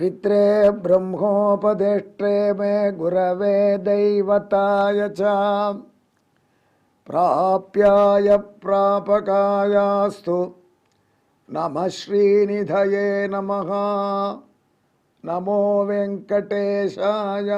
चरित्रे ब्रह्मोपदेष्ट्रे मे गुरवे दैवताय च प्राप्याय प्रापकायास्तु नमः श्रीनिधये नमः। नमो वेंकटेशाय।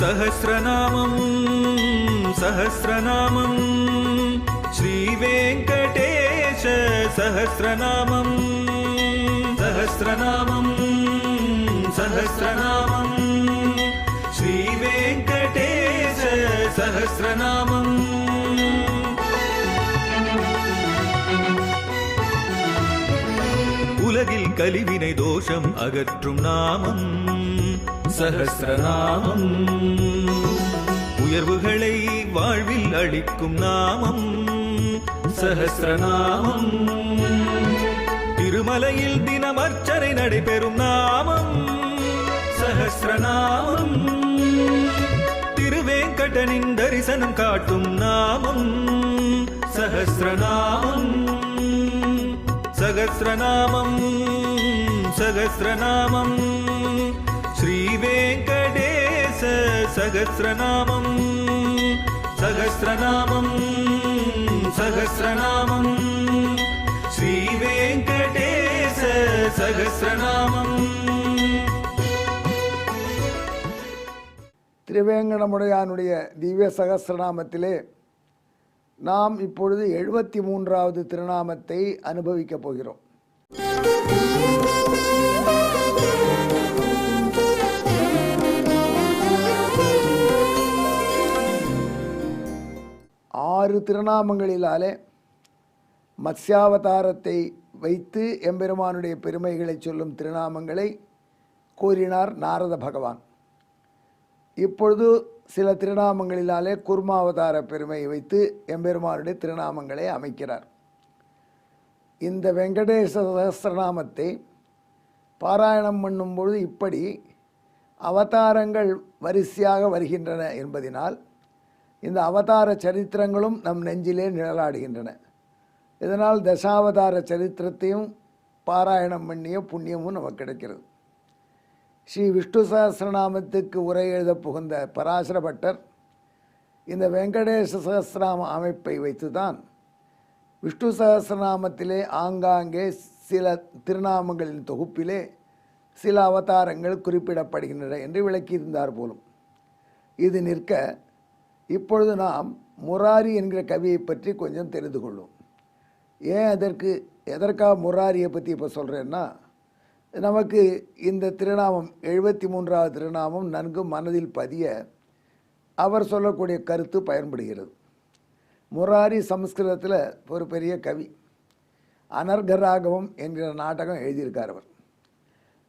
सहस्रनामं सहस्रनामं श्रीवेङ्कटेश सहस्रनामं सहस्रनामं सहस्रनामं श्रीवेङ्कटेश सहस्रनामं। உலகில் கலிவினை தோஷம் அகற்றும் நாமம் சஹஸ்ரநாமம். உயர்வுகளை வாழ்வில் அளிக்கும் நாமம் சஹஸ்ரநாமம். திருமலையில் தினம் அர்ச்சனை நடைபெறும் நாமம் சஹஸ்ரநாமம். திருவேங்கடனின் தரிசனம் காட்டும் நாமம் சஹஸ்ரநாமம். சகஸ்ரநாமம் சகஸ்ரநாமம் श्रीवेङ्कटेश सहस्रनामं सहस्रनामं सहस्रनामं श्रीवेङ्कटेश सहस्रनामं। திருவேங்கடமுடையானுடைய திவ்ய சகஸ்ரநாமத்திலே நாம் இப்பொழுது 73வது திருநாமத்தை அனுபவிக்கப் போகிறோம். ஆறு திருநாமங்களிலாலே மத்ஸ்யாவதாரத்தை வைத்து எம்பெருமானுடைய பெருமைகளை சொல்லும் திருநாமங்களை கூறினார் நாரத பகவான். இப்பொழுது சில திருநாமங்களிலாலே கூர்மாவதார பெருமையை வைத்து எம்பெருமானுடைய திருநாமங்களை அமைக்கிறார். இந்த வெங்கடேச சகஸ்ரநாமத்தை பாராயணம் பண்ணும்பொழுது இப்படி அவதாரங்கள் வரிசையாக வருகின்றன என்பதினால் இந்த அவதார சரித்திரங்களும் நம் நெஞ்சிலே நிழலாடுகின்றன. இதனால் தசாவதார சரித்திரத்தையும் பாராயணம் பண்ணிய புண்ணியமும் நமக்கு கிடைக்கிறது. ஸ்ரீ விஷ்ணு சகஸ்ரநாமத்துக்கு உரை எழுத புகுந்த பராசர பட்டர் இந்த வெங்கடேச சகஸ்ரநாம அமைப்பை வைத்துதான் விஷ்ணு சகஸ்ரநாமத்திலே ஆங்காங்கே சில திருநாமங்களின் தொகுப்பிலே சில அவதாரங்கள் குறிப்பிடப்படுகின்றன என்று விளக்கியிருந்தார் போலும். இது நிற்க இப்பொழுது நாம் முராரி என்கிற கவியை பற்றி கொஞ்சம் தெரிந்து கொள்வோம். ஏன் எதற்காக முராரியை பற்றி இப்போ சொல்கிறேன்னா, நமக்கு இந்த திருநாமம் 73வது திருநாமம் நன்கு மனதில் பதிய அவர் சொல்லக்கூடிய கருத்து பயன்படுகிறது. முராரி சமஸ்கிருதத்தில் ஒரு பெரிய கவி. அனர்கராகவம் என்கிற நாடகம் எழுதியிருக்கார் அவர்.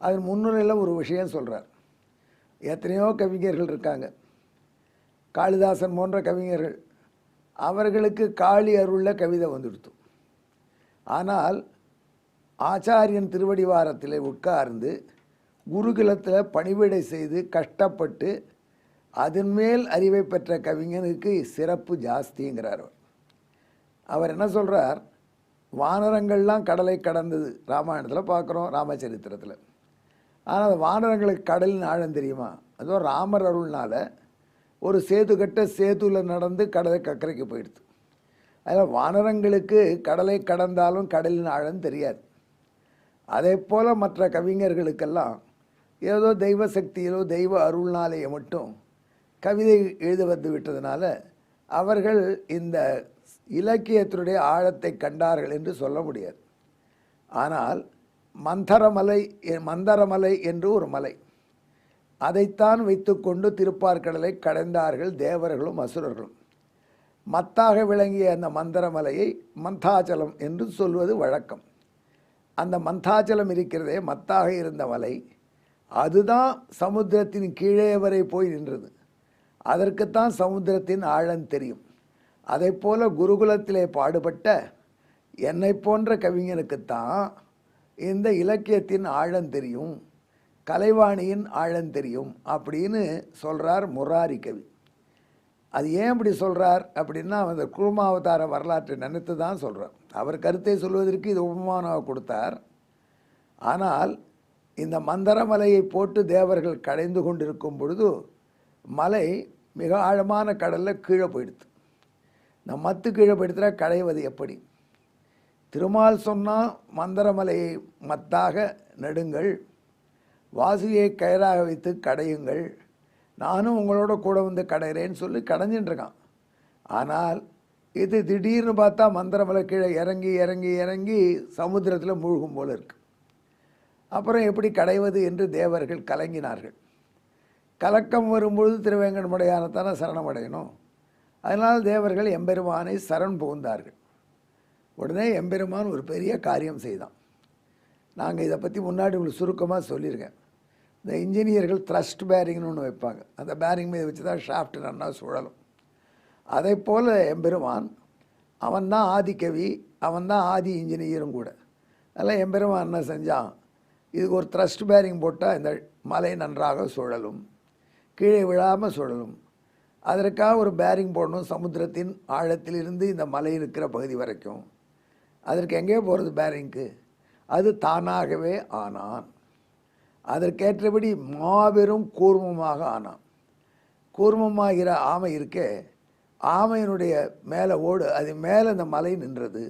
அதன் முன்னுரையில் ஒரு விஷயம் சொல்கிறார். எத்தனையோ கவிஞர்கள் இருக்காங்க, காளிதாசன் போன்ற கவிஞர்கள், அவர்களுக்கு காளி அருளில் கவிதை வந்துடுத்து. ஆனால் ஆச்சாரியன் திருவடிவாரத்தில் உட்கார்ந்து குருகுலத்தில் பணிவிடை செய்து கஷ்டப்பட்டு அதன் மேல் அறிவை பெற்ற கவிஞனுக்கு சிறப்பு ஜாஸ்திங்கிறார் அவர். அவர் என்ன சொல்கிறார், வானரங்கள்லாம் கடலை கடந்தது ராமாயணத்தில் பார்க்குறோம், ராமச்சரித்திரத்தில். ஆனால் வானரங்களுக்கு கடலின் ஆழம் தெரியுமா? அதுவும் ராமர் அருள்னால் ஒரு சேது கட்ட சேதுவில் நடந்து கடலை கக்கரைக்கு போயிடுது. அதில் வானரங்களுக்கு கடலை கடந்தாலும் கடலின் ஆழம் தெரியாது. அதே போல் மற்ற கவிஞர்களுக்கெல்லாம் ஏதோ தெய்வ சக்தியிலோ தெய்வ அருள்னாலேயே மட்டும் கவிதை எழுத வந்து விட்டதுனால அவர்கள் இந்த இலக்கியத்தினுடைய ஆழத்தை கண்டார்கள் என்று சொல்ல முடியாது. ஆனால் மந்தரமலை என்று ஒரு மலை, அதைத்தான் வைத்துக்கொண்டு திருப்பார்கடலை கடைந்தார்கள் தேவர்களும் அசுரர்களும். மத்தாக விளங்கிய அந்த மந்தரமலையை மந்தாச்சலம் என்று சொல்வது வழக்கம். அந்த மந்தாச்சலம் இருக்கிறதே, மத்தாக இருந்த மலை அதுதான் சமுத்திரத்தின் கீழே வரை போய் நின்றது. அதற்குத்தான் சமுத்திரத்தின் ஆழம் தெரியும். அதை போல குருகுலத்திலே பாடுபட்ட என்னை போன்ற கவிஞனுக்குத்தான் இந்த இலக்கியத்தின் ஆழம் தெரியும், கலைவாணியின் ஆழம் தெரியும் அப்படின்னு சொல்கிறார் முராரி கவி. அது ஏன் அப்படி சொல்கிறார் அப்படின்னா, அந்த குழுமாவதார வரலாற்றை நினைத்து தான் சொல்கிறார். அவர் கருத்தை சொல்வதற்கு இது உபமானாக கொடுத்தார். ஆனால் இந்த மந்தரமலையை போட்டு தேவர்கள் கடைந்து கொண்டிருக்கும் பொழுது மலை மிக ஆழமான கடலில் கீழே போயிடுது. இந்த மத்து கீழே போயிடுத்துனா கடைவது எப்படி? திருமால் சொன்னால் மந்தரமலையை மத்தாக நடுங்கள், வாசியை கயிறாக வைத்து கடையுங்கள், நானும் உங்களோட கூட வந்து கடைகிறேன்னு சொல்லி கடைஞ்சின்ட்டுருக்கான். ஆனால் இது திடீர்னு பார்த்தா மந்தரமலை கீழே இறங்கி இறங்கி இறங்கி சமுத்திரத்தில் மூழ்கும் போல இருக்கு. அப்புறம் எப்படி கடைவது என்று தேவர்கள் கலங்கினார்கள். கலக்கம் வரும்பொழுது திருவேங்கடமுடையானத்தானே சரணமடையணும். அதனால் தேவர்கள் எம்பெருமானை சரண் புகுந்தார்கள். உடனே எம்பெருமான் ஒரு பெரிய காரியம் செய்தான். நாங்கள் இதை பற்றி முன்னாடி உங்களுக்கு சுருக்கமாக சொல்லியிருக்கேன். இந்த இன்ஜினியர்கள் த்ரஸ்ட் பேரிங்னு ஒன்று வைப்பாங்க. அந்த பேரிங் மீது வச்சு தான் ஷாஃப்ட் நல்லா சுழலும். அதை போல் எம்பெருமான் அவன்தான் ஆதிக்கவி, அவன்தான் ஆதி இன்ஜினியரும் கூட. அதனால் எம்பெருமான் என்ன செஞ்சான், இதுக்கு ஒரு த்ரஸ்ட் பேரிங் போட்டால் இந்த மலை நன்றாக சுழலும், கீழே விழாமல் சுழலும். அதற்காக ஒரு பேரிங் போடணும் சமுத்திரத்தின் ஆழத்திலிருந்து இந்த மலை இருக்கிற பகுதி வரைக்கும். அதற்கு எங்கே போகிறது பேரிங்க்கு? அது தானாகவே ஆனான். அதற்கேற்றபடி மாபெரும் கூர்மமாக ஆனான். கூர்மமாகிற ஆமை இருக்கே, ஆமையினுடைய மேலே ஓடு, அது மேலே அந்த மலை நின்றது.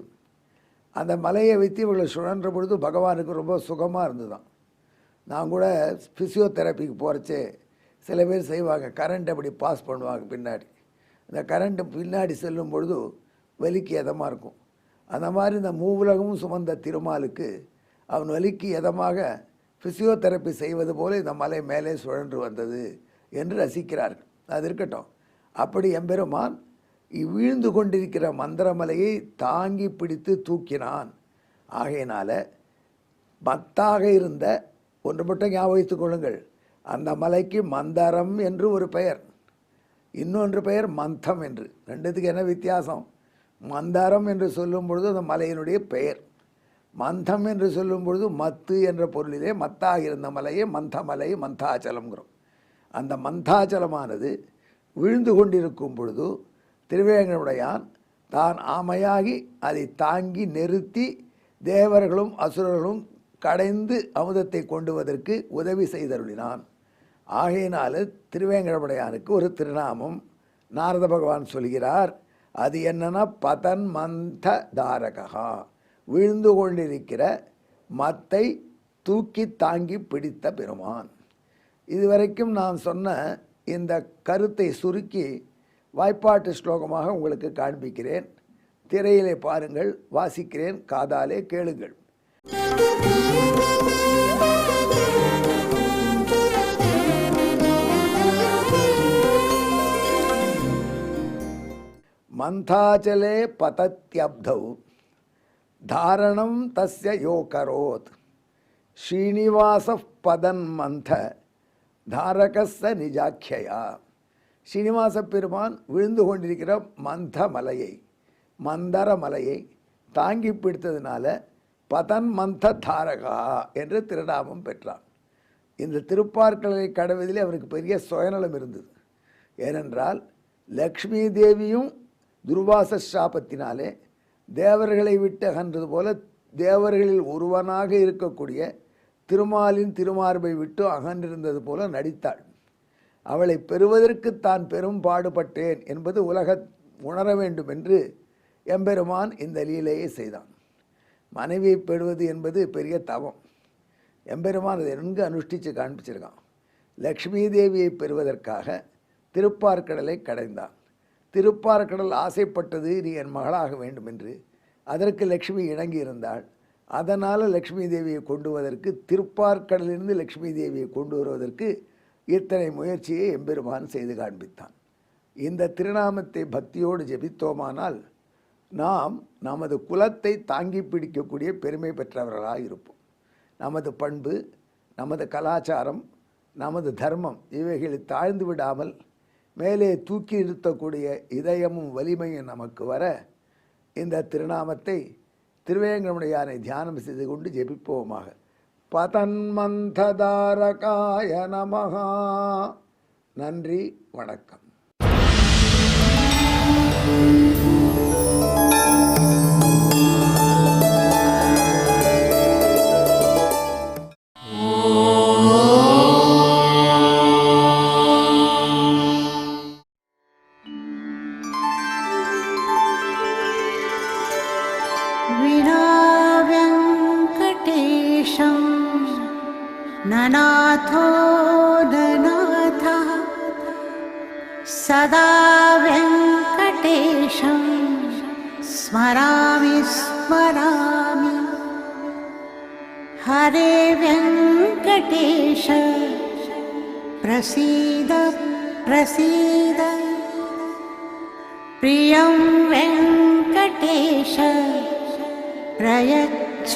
அந்த மலையை வைத்து இவங்களை சுழன்ற பொழுது பகவானுக்கு ரொம்ப சுகமாக இருந்துதான். நான் கூட ஃபிசியோதெரப்பிக்கு போகிறச்சே சில பேர் செய்வாங்க, கரண்ட் அப்படி பாஸ் பண்ணுவாங்க பின்னாடி. அந்த கரண்ட்டு பின்னாடி செல்லும் பொழுது வலிக்கு எதமாக இருக்கும். அந்த மாதிரி இந்த மூவுலகமும் சுமந்த திருமாலுக்கு அவன் வலிக்கு எதமாக ஃபிசியோதெரப்பி செய்வது போல இந்த மலை மேலே சுழன்று வந்தது என்று ரசிக்கிறார்கள். அது இருக்கட்டும். அப்படி எம்பெருமான் வீழ்ந்து கொண்டிருக்கிற மந்திரமலையை தாங்கி பிடித்து தூக்கினான். ஆகையினால மத்தாக இருந்த ஒன்று மட்டும் ஞாபகம் வைத்துக் கொள்ளுங்கள், அந்த மலைக்கு மந்தரம் என்று ஒரு பெயர், இன்னொன்று பெயர் மந்தம் என்று. ரெண்டுத்துக்கு என்ன வித்தியாசம்? மந்தரம் என்று சொல்லும் பொழுது அந்த மலையினுடைய பெயர், மந்தம் என்று சொல்லும் பொழுது மத்து என்ற பொருளிலே மத்தாக இருந்த மலையே மந்தமலை, மந்தாச்சலம்ங்கிறோம். அந்த மந்தாச்சலமானது விழுந்து கொண்டிருக்கும் பொழுது திருவேங்கடமுடையான் தான் ஆமையாகி அதை தாங்கி நிறுத்தி தேவர்களும் அசுரர்களும் கடைந்து அமுதத்தை கொண்டுவதற்கு உதவி செய்தருளினான். ஆகையினால திருவேங்கடமுடையானுக்கு ஒரு திருநாமம் நாரத பகவான் சொல்கிறார். அது என்னன்னா பதன் மந்த தாரகா, விழுந்து கொண்டிருக்கிற மத்தை தூக்கி தாங்கி பிடித்த பெருமான். இதுவரைக்கும் நான் சொன்ன இந்த கருத்தை சுருக்கி வாய்ப்பாட்டு ஸ்லோகமாக உங்களுக்கு காண்பிக்கிறேன். திரையிலே பாருங்கள், வாசிக்கிறேன், காதாலே கேளுங்கள். மந்தாச்சலே பதத்யப்தௌ தாரணம் தஸ்ய யோ கரோத் ஸ்ரீனிவாச பதன் மந்த தாரகஸ்ஸ நிஜாக்கியா. ஸ்ரீனிவாச பெருமான் விழுந்து கொண்டிருக்கிற மந்தர மலையை தாங்கி பிடித்ததுனால பதன் மந்த தாரகா என்று திருநாமம் பெற்றான். இந்த திருப்பார்கடலை கடவதிலே அவருக்கு பெரிய சுயநலம் இருந்தது. ஏனென்றால் லக்ஷ்மி தேவியும் துர்வாச சாபத்தினாலே தேவர்களை விட்டு அகன்றது போல தேவர்களில் ஒருவனாக இருக்கக்கூடிய திருமாலின் திருமார்பை விட்டு அகன்றிருந்தது போல நடித்தாள். அவளை பெறுவதற்கு தான் பெரும் பாடுபட்டேன் என்பது உலக உணர வேண்டும் என்று எம்பெருமான் இந்த லீலையை செய்தான். மனைவியை பெறுவது என்பது பெரிய தவம். எம்பெருமான் அதை நன்கு அனுஷ்டித்து காண்பிச்சிருக்கான். லக்ஷ்மி தேவியை பெறுவதற்காக திருப்பார்கடலை கடைந்தான். திருப்பார்கடல் ஆசைப்பட்டது நீ என் மகளாக வேண்டும் என்று. அதற்கு லக்ஷ்மி இணங்கி இருந்தாள். அதனால் லக்ஷ்மி தேவியை கொண்டு வருவதற்கு, திருப்பார்கடலிலிருந்து லக்ஷ்மி தேவியை கொண்டு வருவதற்கு இத்தனை முயற்சியை எம்பெருமான் செய்து காண்பித்தான். இந்த திருநாமத்தை பக்தியோடு ஜெபித்தோமானால் நாம் நமது குலத்தை தாங்கி பிடிக்கக்கூடிய பெருமை பெற்றவர்களாக இருப்போம். நமது பண்பு, நமது கலாச்சாரம், நமது தர்மம் இவைகளை தாழ்ந்து விடாமல் மேலே தூக்கி நிறுத்தக்கூடிய இதயமும் வலிமையும் நமக்கு வர இந்த திருநாமத்தை திருவேங்கடமுடையானை தியானம் செய்து கொண்டு ஜெபிப்போமாக. பதன்மந்ததாரகாய நமஹா. நன்றி, வணக்கம். विनाव्यङ्कटेशं ननाथो ननाथः सदा व्यङ्कटेशं स्मरामि स्मरामि. हरे व्यङ्कटेश प्रसीद प्रसीद. प्रियं वेङ्कटेश प्रयच्छ